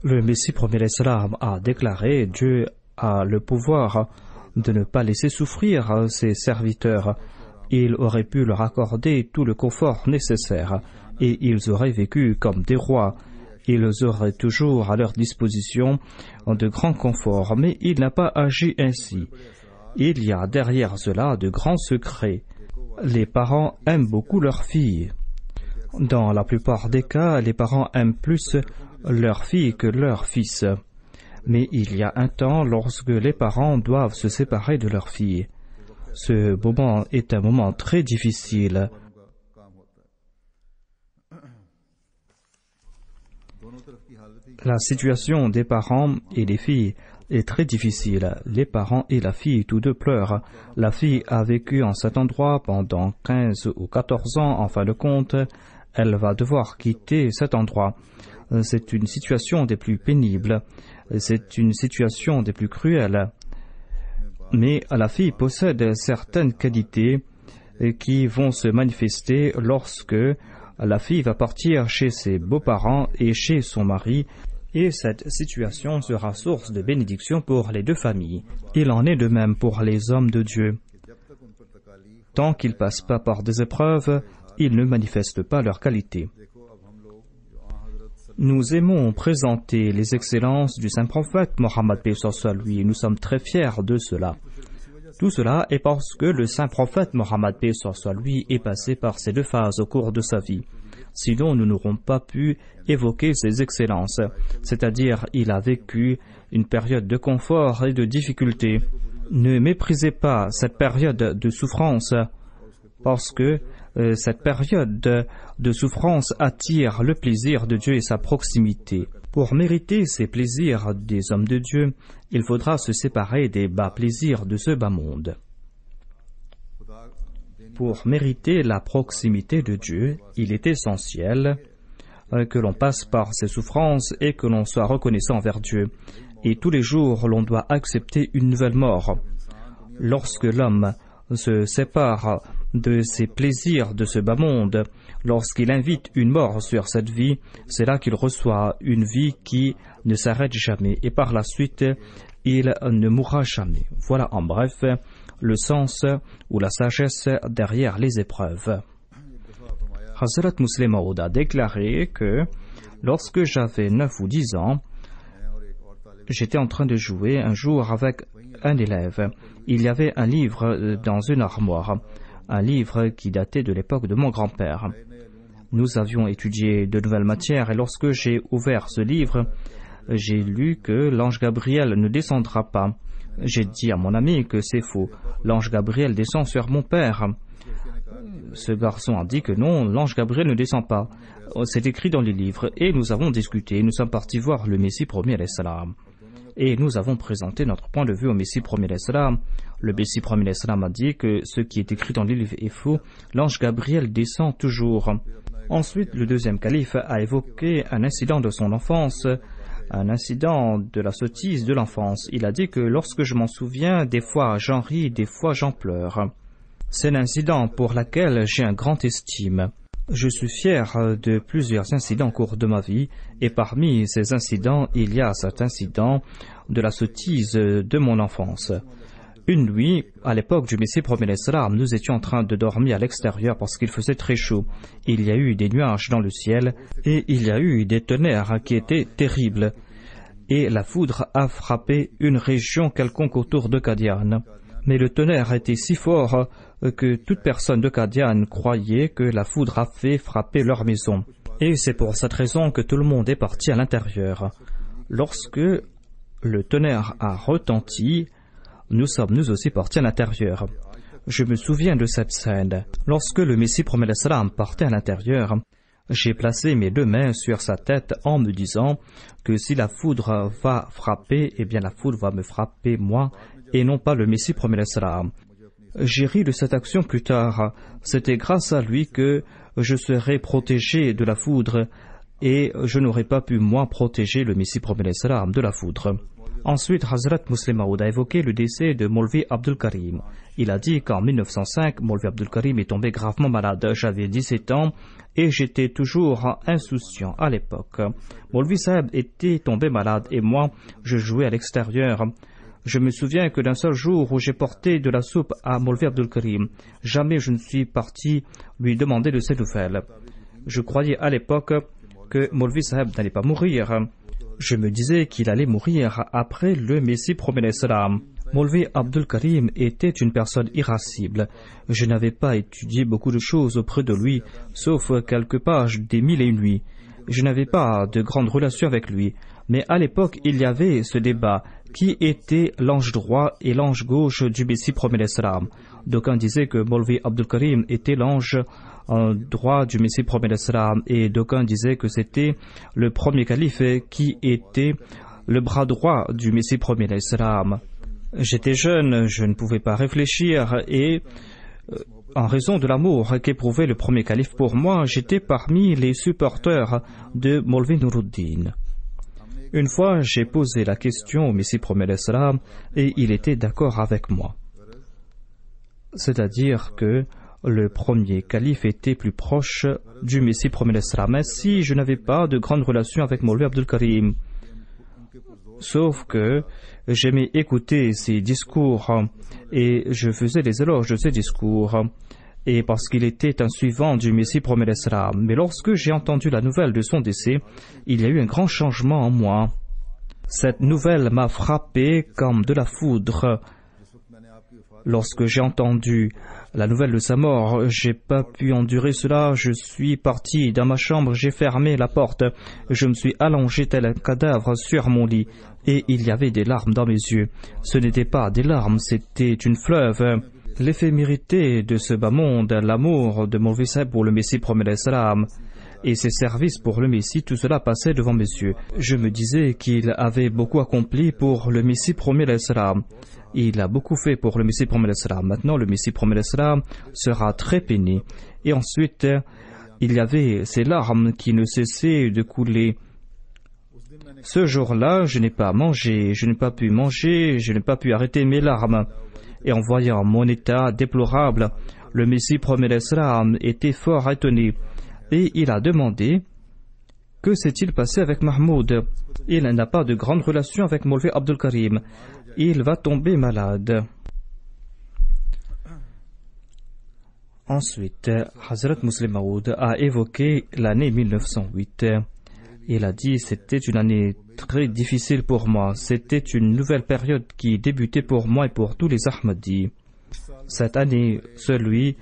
Le Messie promet l'Islam a déclaré: Dieu a le pouvoir de ne pas laisser souffrir ses serviteurs. Il aurait pu leur accorder tout le confort nécessaire et ils auraient vécu comme des rois. Ils auraient toujours à leur disposition de grands conforts, mais il n'a pas agi ainsi. Il y a derrière cela de grands secrets. Les parents aiment beaucoup leurs filles. Dans la plupart des cas, les parents aiment plus leurs filles que leurs fils. Mais il y a un temps lorsque les parents doivent se séparer de leurs filles. Ce moment est un moment très difficile. La situation des parents et des filles est très difficile. Les parents et la fille, tous deux pleurent. La fille a vécu en cet endroit pendant 15 ou 14 ans. En fin de compte, elle va devoir quitter cet endroit. C'est une situation des plus pénibles. C'est une situation des plus cruelles. Mais la fille possède certaines qualités qui vont se manifester lorsque la fille va partir chez ses beaux-parents et chez son mari, et cette situation sera source de bénédiction pour les deux familles. Il en est de même pour les hommes de Dieu. Tant qu'ils ne passent pas par des épreuves, ils ne manifestent pas leurs qualités. Nous aimons présenter les excellences du saint prophète Mohammed paix soit lui, et nous sommes très fiers de cela. Tout cela est parce que le saint prophète Mohammed paix soit lui est passé par ces deux phases au cours de sa vie. Sinon, nous n'aurons pas pu évoquer ses excellences, c'est-à-dire il a vécu une période de confort et de difficulté. Ne méprisez pas cette période de souffrance, parce que cette période de souffrance attire le plaisir de Dieu et sa proximité. Pour mériter ces plaisirs des hommes de Dieu, il faudra se séparer des bas plaisirs de ce bas monde. Pour mériter la proximité de Dieu, il est essentiel que l'on passe par ces souffrances et que l'on soit reconnaissant envers Dieu. Et tous les jours, l'on doit accepter une nouvelle mort. Lorsque l'homme se sépare de ses plaisirs de ce bas monde, lorsqu'il invite une mort sur cette vie, c'est là qu'il reçoit une vie qui ne s'arrête jamais et par la suite, il ne mourra jamais. Voilà en bref le sens ou la sagesse derrière les épreuves. Hazrat Muslim Maud a déclaré que lorsque j'avais 9 ou 10 ans, j'étais en train de jouer un jour avec un élève. Il y avait un livre dans une armoire, un livre qui datait de l'époque de mon grand-père. Nous avions étudié de nouvelles matières et lorsque j'ai ouvert ce livre, j'ai lu que l'ange Gabriel ne descendra pas. J'ai dit à mon ami que c'est faux. L'ange Gabriel descend sur mon père. Ce garçon a dit que non, l'ange Gabriel ne descend pas. C'est écrit dans les livres et nous avons discuté. Nous sommes partis voir le Messie premier alayhi salam. Et nous avons présenté notre point de vue au Messie premier alayhi salam. Le Messie premier alayhi salam a dit que ce qui est écrit dans les livres est faux. L'ange Gabriel descend toujours. Ensuite, le deuxième calife a évoqué un incident de son enfance, un incident de la sottise de l'enfance. Il a dit que lorsque je m'en souviens, des fois j'en ris, des fois j'en pleure. C'est l'incident pour lequel j'ai un grand estime. Je suis fier de plusieurs incidents au cours de ma vie, et parmi ces incidents, il y a cet incident de la sottise de mon enfance. Une nuit, à l'époque du Messie premier l'Islam, nous étions en train de dormir à l'extérieur parce qu'il faisait très chaud. Il y a eu des nuages dans le ciel et il y a eu des tonnerres qui étaient terribles. Et la foudre a frappé une région quelconque autour de Qadian. Mais le tonnerre était si fort que toute personne de Qadian croyait que la foudre a fait frapper leur maison. Et c'est pour cette raison que tout le monde est parti à l'intérieur. Lorsque le tonnerre a retenti, nous sommes nous aussi partis à l'intérieur. Je me souviens de cette scène. Lorsque le Messie promet le salam partait à l'intérieur, j'ai placé mes 2 mains sur sa tête en me disant que si la foudre va frapper, eh bien la foudre va me frapper moi et non pas le Messie promet le salam. J'ai ri de cette action plus tard. C'était grâce à lui que je serais protégé de la foudre et je n'aurais pas pu moi protéger le Messie promet le salam de la foudre. Ensuite, Hazrat Muslim Maud a évoqué le décès de Maulvi Abdul Karim. Il a dit qu'en 1905, Maulvi Abdul Karim est tombé gravement malade. J'avais 17 ans et j'étais toujours insouciant à l'époque. Maulvi Saheb était tombé malade et moi, je jouais à l'extérieur. Je me souviens que d'un seul jour où j'ai porté de la soupe à Maulvi Abdul Karim, jamais je ne suis parti lui demander de ses nouvelles. Je croyais à l'époque que Maulvi Saheb n'allait pas mourir. Je me disais qu'il allait mourir après le Messie promet le salam. Maulvi Abdul Karim était une personne irascible. Je n'avais pas étudié beaucoup de choses auprès de lui, sauf quelques pages des 1001 nuits. Je n'avais pas de grande relation avec lui. Mais à l'époque, il y avait ce débat. Qui était l'ange droit et l'ange gauche du Messie promet le salam? D'aucuns disaient que Maulvi Abdul Karim était l'ange droit du Messie promet le salam et d'aucuns disaient que c'était le premier calife qui était le bras droit du Messie promet le salam. J'étais jeune, je ne pouvais pas réfléchir et en raison de l'amour qu'éprouvait le premier calife pour moi, j'étais parmi les supporters de Maulvi Nuruddin. Une fois, j'ai posé la question au Messie promet le salam et il était d'accord avec moi. C'est-à-dire que le premier calife était plus proche du Messie promet le salam. Ainsi, je n'avais pas de grande relation avec Maulvi Abdul Karim. Sauf que j'aimais écouter ses discours et je faisais les éloges de ses discours. Et parce qu'il était un suivant du Messie promet le salam. Mais lorsque j'ai entendu la nouvelle de son décès, il y a eu un grand changement en moi. Cette nouvelle m'a frappé comme de la foudre. Lorsque j'ai entendu la nouvelle de sa mort, j'ai pas pu endurer cela. Je suis parti dans ma chambre, j'ai fermé la porte. Je me suis allongé tel un cadavre sur mon lit et il y avait des larmes dans mes yeux. Ce n'étaient pas des larmes, c'était une fleuve. L'éphémérité de ce bas monde, l'amour de Maulvi Saheb pour le Messie promet le salam et ses services pour le Messie, tout cela passait devant mes yeux. Je me disais qu'il avait beaucoup accompli pour le Messie promet le salam. Il a beaucoup fait pour le Messie promet le salam. Maintenant, le Messie promet le salam sera très peiné. Et ensuite, il y avait ces larmes qui ne cessaient de couler. Ce jour-là, je n'ai pas mangé, je n'ai pas pu manger, je n'ai pas pu arrêter mes larmes. Et en voyant mon état déplorable, le Messie promet le salam était fort étonné. Et il a demandé « Que s'est-il passé avec Mahmoud ?» Il n'a pas de grande relation avec Maulvi Abdul Karim. Il va tomber malade. Ensuite, Hazrat Muslim Maud a évoqué l'année 1908. Il a dit c'était une année très difficile pour moi. C'était une nouvelle période qui débutait pour moi et pour tous les Ahmadis. Cette année, celui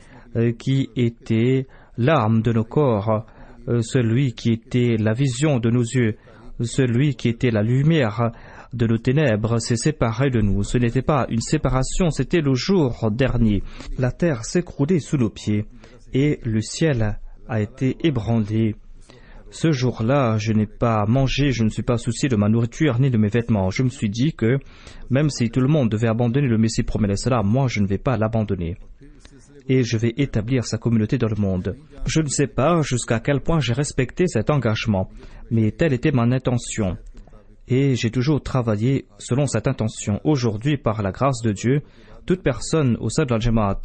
qui était l'âme de nos corps, celui qui était la vision de nos yeux, celui qui était la lumière de nos ténèbres s'est séparé de nous. Ce n'était pas une séparation, c'était le jour dernier. La terre s'écroulait sous nos pieds et le ciel a été ébranlé. Ce jour-là, je n'ai pas mangé, je ne suis pas soucié de ma nourriture ni de mes vêtements. Je me suis dit que même si tout le monde devait abandonner le Messie promet le salam, moi je ne vais pas l'abandonner. Et je vais établir sa communauté dans le monde. Je ne sais pas jusqu'à quel point j'ai respecté cet engagement, mais telle était mon intention. Et j'ai toujours travaillé selon cette intention. Aujourd'hui, par la grâce de Dieu, toute personne au sein de la Jamaat,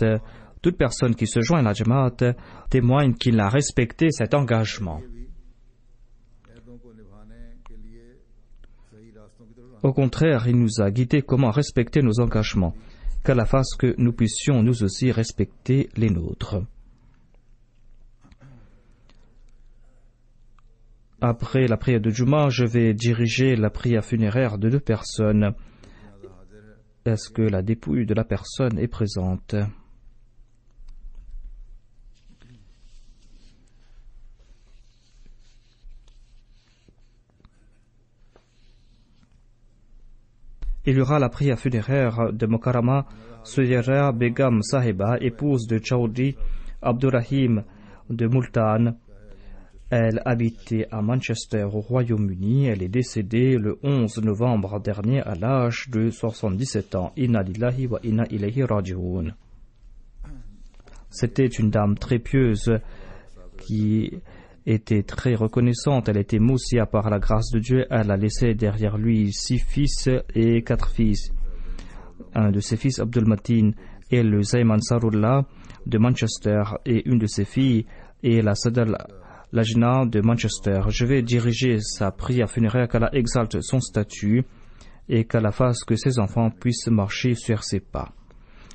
toute personne qui se joint à la Jamaat, témoigne qu'il a respecté cet engagement. Au contraire, il nous a guidés comment respecter nos engagements, qu'Allah fasse que nous puissions nous aussi respecter les nôtres. Après la prière de Juma, je vais diriger la prière funéraire de 2 personnes. Est-ce que la dépouille de la personne est présente? Il y aura la prière funéraire de Mokarama Suyera Begum Sahiba, épouse de Chaudhry Abdurrahim de Multan. Elle habitait à Manchester au Royaume-Uni. Elle est décédée le 11 novembre dernier à l'âge de 77 ans. Inna lillahi wa inna ilayhi raji'un. C'était une dame très pieuse qui était très reconnaissante. Elle était moussia par la grâce de Dieu. Elle a laissé derrière lui 6 fils et 4 fils. Un de ses fils, Abdul Matin, est le Zayman Sarullah de Manchester, et une de ses filles est la Sadal Lajna de Manchester. Je vais diriger sa prière funéraire, qu'Allah exalte son statut et qu'Allah fasse que ses enfants puissent marcher sur ses pas.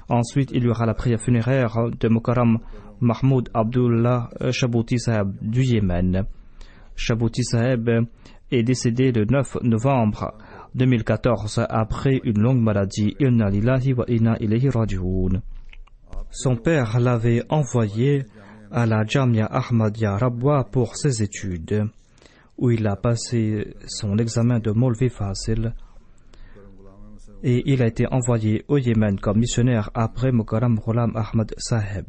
Ensuite, il y aura la prière funéraire de Mukarram Mahmoud Abdullah Shabouti Saheb du Yémen. Shabouti Saheb est décédé le 9 novembre 2014 après une longue maladie. Inna lillahi wa inna ilayhi raji'un. Son père l'avait envoyé à la Jamia Ahmadiyya Rabwa pour ses études, où il a passé son examen de Maulvi Fazil, et il a été envoyé au Yémen comme missionnaire après Mukarram Ghulam Ahmad Saheb.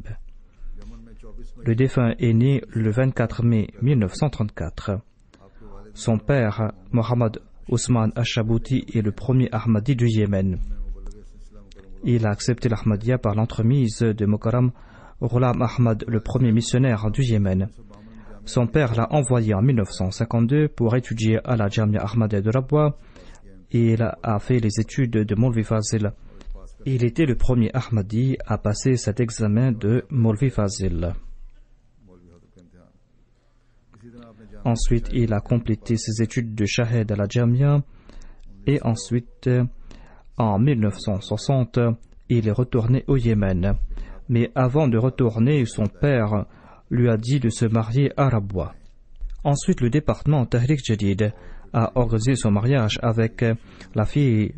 Le défunt est né le 24 mai 1934. Son père, Mohammad Ousmane Ashabouti, est le premier Ahmadi du Yémen. Il a accepté l'Ahmadiyya par l'entremise de Mukarram Ghulam Ahmad, le premier missionnaire du Yémen. Son père l'a envoyé en 1952 pour étudier à la Jamia Ahmadiyya de Rabwa, et il a fait les études de Maulvi Fazil. Il était le premier Ahmadi à passer cet examen de Maulvi Fazil. Ensuite, il a complété ses études de Shahed à la Jamia, et ensuite, en 1960, il est retourné au Yémen. Mais avant de retourner, son père lui a dit de se marier à Rabwa. Ensuite, le département Tahrik Jadid a organisé son mariage avec la fille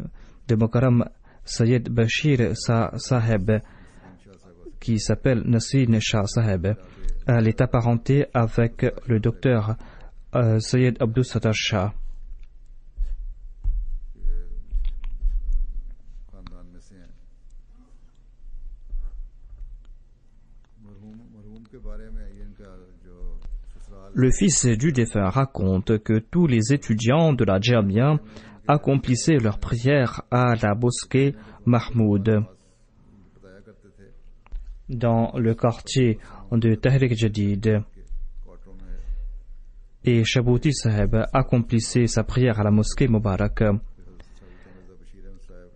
de Mukarram Sayyid Bashir Saheb, qui s'appelle Nasrin Shah Saheb. Elle est apparentée avec le docteur Sayyid Abdul Sattar Shah. Le fils du défunt raconte que tous les étudiants de la Jamia accomplissaient leurs prières à la mosquée Mahmoud dans le quartier de Tahrik Jadid, et Shabouti Saheb accomplissait sa prière à la mosquée Mubarak,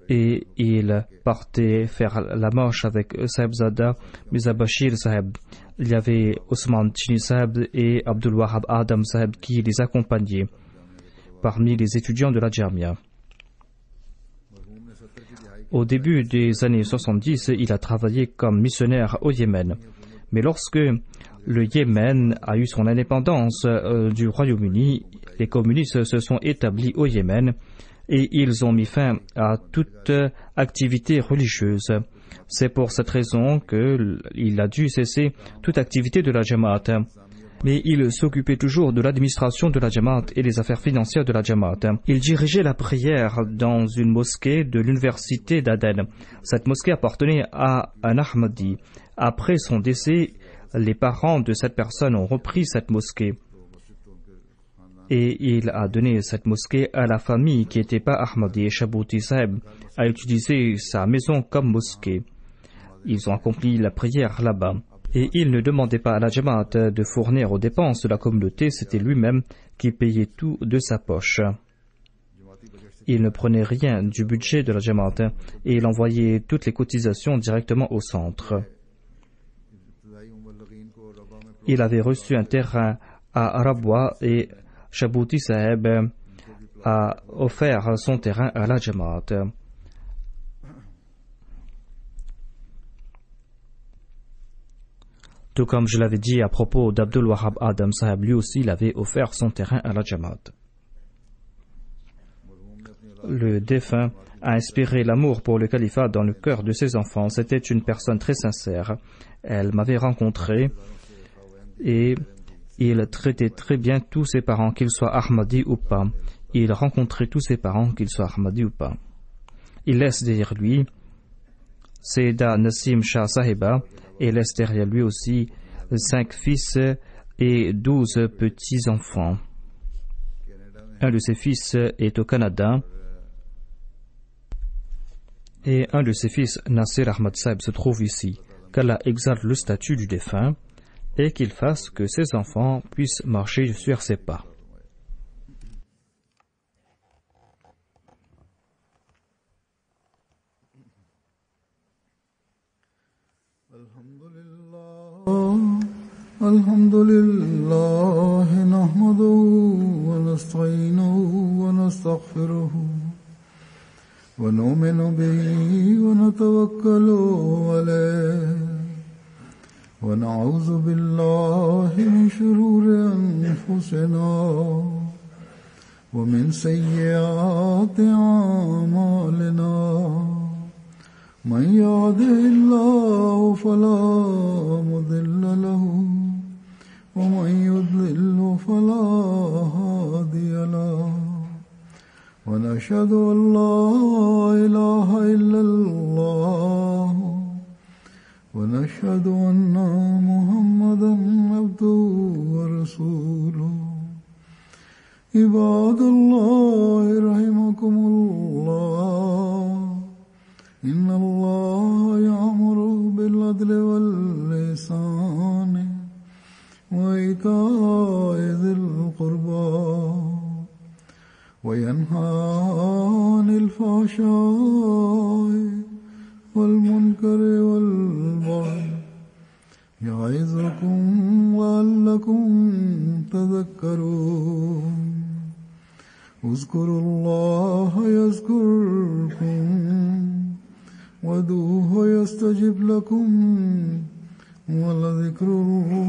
et il partait faire la marche avec Sahebzada Mirza Bashir Saheb. Il y avait Ousmane Chini Saheb et Abdul Wahab Adam Saheb qui les accompagnaient parmi les étudiants de la Jamia. Au début des années 70, il a travaillé comme missionnaire au Yémen. Mais lorsque le Yémen a eu son indépendance du Royaume-Uni, les communistes se sont établis au Yémen et ils ont mis fin à toute activité religieuse. C'est pour cette raison qu'il a dû cesser toute activité de la Jamaat. Mais il s'occupait toujours de l'administration de la Jamaat et des affaires financières de la Jamaat. Il dirigeait la prière dans une mosquée de l'université d'Aden. Cette mosquée appartenait à un Ahmadi. Après son décès, les parents de cette personne ont repris cette mosquée. Et il a donné cette mosquée à la famille qui n'était pas Ahmadi. Et Shabouti Saheb a utilisé sa maison comme mosquée. Ils ont accompli la prière là-bas. Et il ne demandait pas à la Jamaat de fournir aux dépenses de la communauté, c'était lui-même qui payait tout de sa poche. Il ne prenait rien du budget de la Jamaat et il envoyait toutes les cotisations directement au centre. Il avait reçu un terrain à Rabwa et Shabouti Saheb a offert son terrain à la Jamaat. Tout comme je l'avais dit à propos d'Abdul Wahab Adam Saheb, lui aussi il avait offert son terrain à la Jamaat. Le défunt a inspiré l'amour pour le califat dans le cœur de ses enfants. C'était une personne très sincère. Elle m'avait rencontré et il traitait très bien tous ses parents, qu'ils soient Ahmadi ou pas. Il rencontrait tous ses parents, qu'ils soient Ahmadi ou pas. Il laisse derrière lui Sayyida Nassim Shah Sahiba et laisse derrière lui aussi 5 fils et 12 petits-enfants. Un de ses fils est au Canada et un de ses fils, Nasir Ahmad Saib, se trouve ici. Qu'Allah exalte le statut du défunt et qu'il fasse que ses enfants puissent marcher sur ses pas. Alhamdulillah, nahmaduhu wa nasta'inuhu wa nastaghfiruhu wa nu'minu bihi wa natawakkalu alayhi wa na'udhu billahi min shururi anfusina wa min sayyiati a'malina. من يهده الله فلا مضل له ومن يضلل فلا هادي له ونشهد أن لا إله إلا الله ونشهد أن محمدا عبده ورسوله عباد الله رحمكم الله إن الله يأمر بالعدل والإحسان وإيتاء ذي القربى وينهى عن الفحشاء والمنكر والبغي يعظكم لعلكم تذكرون اذكروا الله يذكركم وادعوه يستجب لكم ولذكر الله